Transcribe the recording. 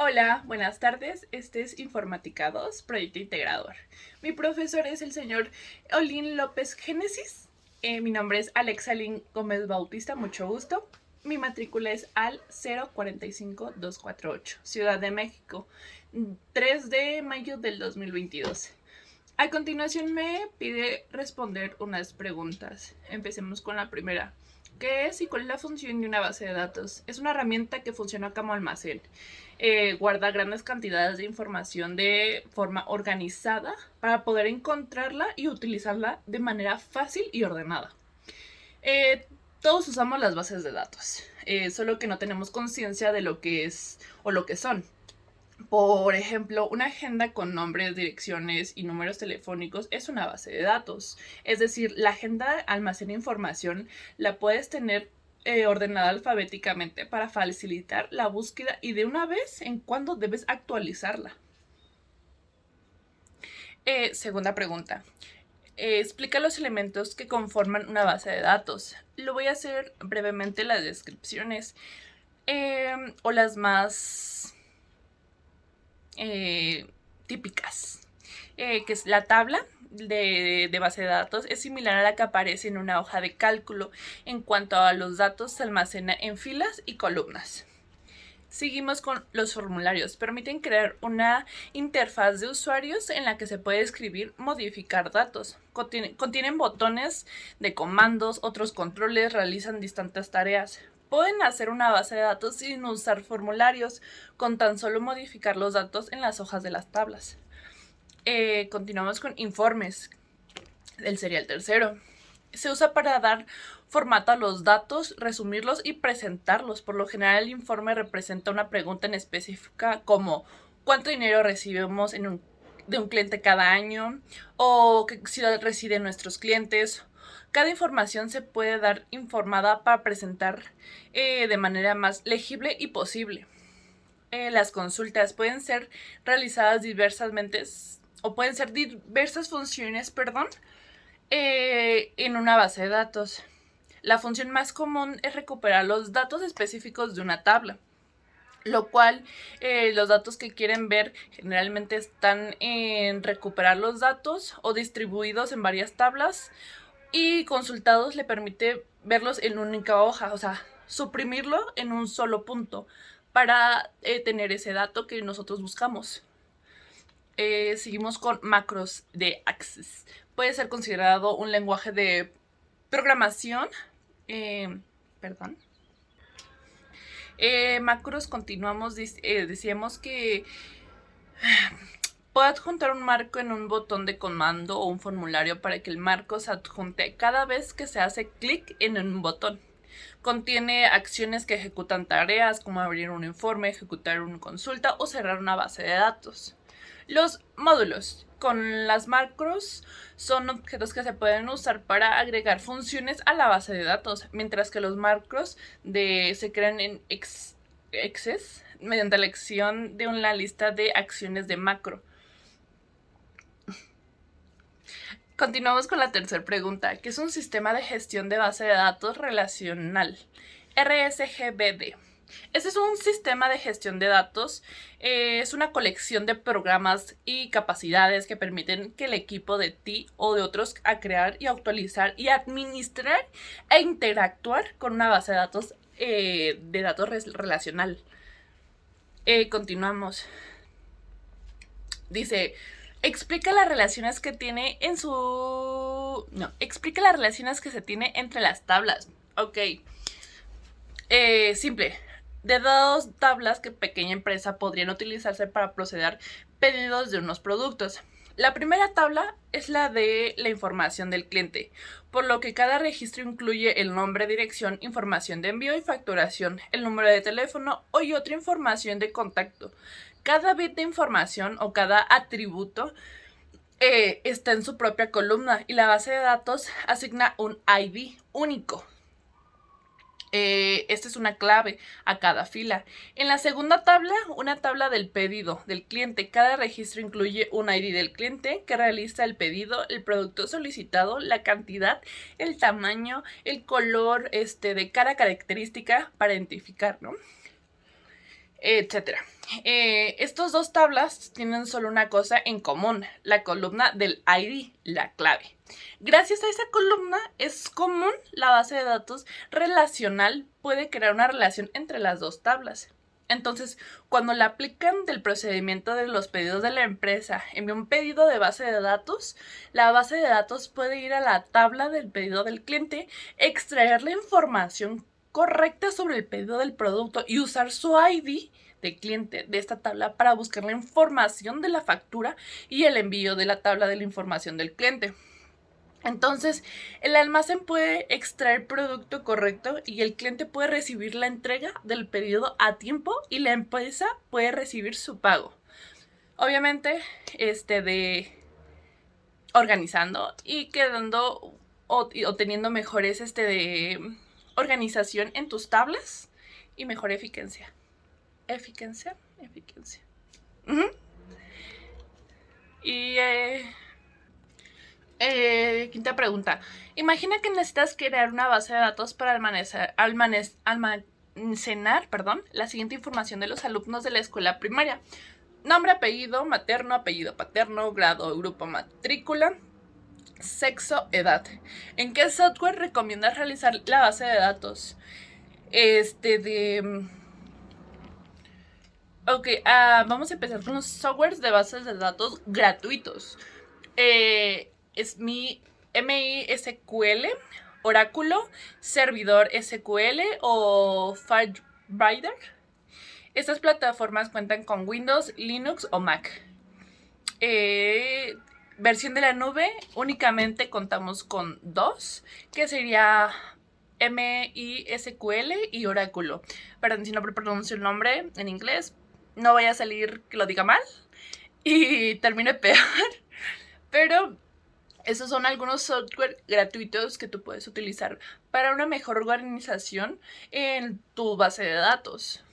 Hola, buenas tardes. Este es Informática 2, Proyecto Integrador. Mi profesor es el señor Olin López Génesis. Mi nombre es Alexa Lynn Gómez Bautista, mucho gusto. Mi matrícula es al 045248, Ciudad de México, 3 de mayo del 2022. A continuación me pide responder unas preguntas. Empecemos con la primera. ¿Qué es y cuál es la función de una base de datos? Es una herramienta que funciona como almacén. Guarda grandes cantidades de información de forma organizada para poder encontrarla y utilizarla de manera fácil y ordenada. Todos usamos las bases de datos, solo que no tenemos conciencia de lo que es o lo que son. Por ejemplo, una agenda con nombres, direcciones y números telefónicos es una base de datos. Es decir, la agenda almacena información, la puedes tener ordenada alfabéticamente para facilitar la búsqueda y de una vez en cuando debes actualizarla. Segunda pregunta. Explica los elementos que conforman una base de datos. Lo voy a hacer brevemente las descripciones o las más típicas, que es la tabla de base de datos. Es similar a la que aparece en una hoja de cálculo. En cuanto a los datos, se almacena en filas y columnas. Seguimos con los formularios. Permiten crear una interfaz de usuarios en la que se puede escribir, modificar datos. Contienen botones de comandos, otros controles, realizan distintas tareas. Pueden hacer una base de datos sin usar formularios, con tan solo modificar los datos en las hojas de las tablas. Continuamos con informes. Sería el tercero. Se usa para dar formato a los datos, resumirlos y presentarlos. Por lo general, el informe representa una pregunta en específica como ¿cuánto dinero recibimos de un cliente cada año? ¿O qué ciudad residen nuestros clientes? Cada información se puede dar informada para presentar de manera más legible y posible. Las consultas pueden ser realizadas diversamente o pueden ser diversas funciones, en una base de datos. La función más común es recuperar los datos específicos de una tabla, lo cual los datos que quieren ver generalmente están en recuperar los datos o distribuidos en varias tablas, y consultados le permite verlos en una única hoja, o sea, suprimirlo en un solo punto para tener ese dato que nosotros buscamos. Seguimos con macros de Access. Puede ser considerado un lenguaje de programación. Eh, perdón. Macros, continuamos, decíamos que puede adjuntar un marco en un botón de comando o un formulario para que el marco se adjunte cada vez que se hace clic en un botón. Contiene acciones que ejecutan tareas como abrir un informe, ejecutar una consulta o cerrar una base de datos. Los módulos con las macros son objetos que se pueden usar para agregar funciones a la base de datos, mientras que los macros se crean en Access mediante la elección de una lista de acciones de macro. Continuamos con la tercera pregunta, que es un sistema de gestión de base de datos relacional, RSGBD. Este es un sistema de gestión de datos, es una colección de programas y capacidades que permiten que el equipo de ti o de otros a crear y actualizar y administrar e interactuar con una base de datos relacional. Continuamos. Dice, explica las relaciones que tiene explica las relaciones que se tiene entre las tablas. Ok. Simple. De dos tablas que pequeña empresa podrían utilizarse para proceder pedidos de unos productos. La primera tabla es la de la información del cliente, por lo que cada registro incluye el nombre, dirección, información de envío y facturación, el número de teléfono y otra información de contacto. Cada bit de información o cada atributo está en su propia columna y la base de datos asigna un ID único. Esta es una clave a cada fila. En la segunda tabla, una tabla del pedido del cliente. Cada registro incluye un ID del cliente que realiza el pedido, el producto solicitado, la cantidad, el tamaño, el color de cada característica para identificar, ¿no? Etcétera. Estos dos tablas tienen solo una cosa en común, la columna del ID, la clave. Gracias a esa columna es común la base de datos relacional puede crear una relación entre las dos tablas. Entonces, cuando la aplican del procedimiento de los pedidos de la empresa, envía un pedido de base de datos, la base de datos puede ir a la tabla del pedido del cliente, extraer la información correcta sobre el pedido del producto y usar su ID de cliente de esta tabla para buscar la información de la factura y el envío de la tabla de la información del cliente. Entonces, el almacén puede extraer producto correcto y el cliente puede recibir la entrega del pedido a tiempo y la empresa puede recibir su pago. Obviamente, de organizando y quedando o teniendo mejores de organización en tus tablas y mejor eficiencia. Eficiencia. Uh-huh. Y quinta pregunta. Imagina que necesitas crear una base de datos para almacenar la siguiente información de los alumnos de la escuela primaria. Nombre, apellido materno, apellido paterno, grado, grupo, matrícula, sexo, edad. ¿En qué software recomiendas realizar la base de datos? Ok, vamos a empezar con los softwares de bases de datos gratuitos. Es mi MySQL, Oráculo, Servidor SQL o FileRider. Estas plataformas cuentan con Windows, Linux o Mac. Versión de la nube, únicamente contamos con dos, que sería MySQL y Oráculo. Perdón si no pronuncio el nombre en inglés, no vaya a salir que lo diga mal y termine peor. Pero esos son algunos software gratuitos que tú puedes utilizar para una mejor organización en tu base de datos.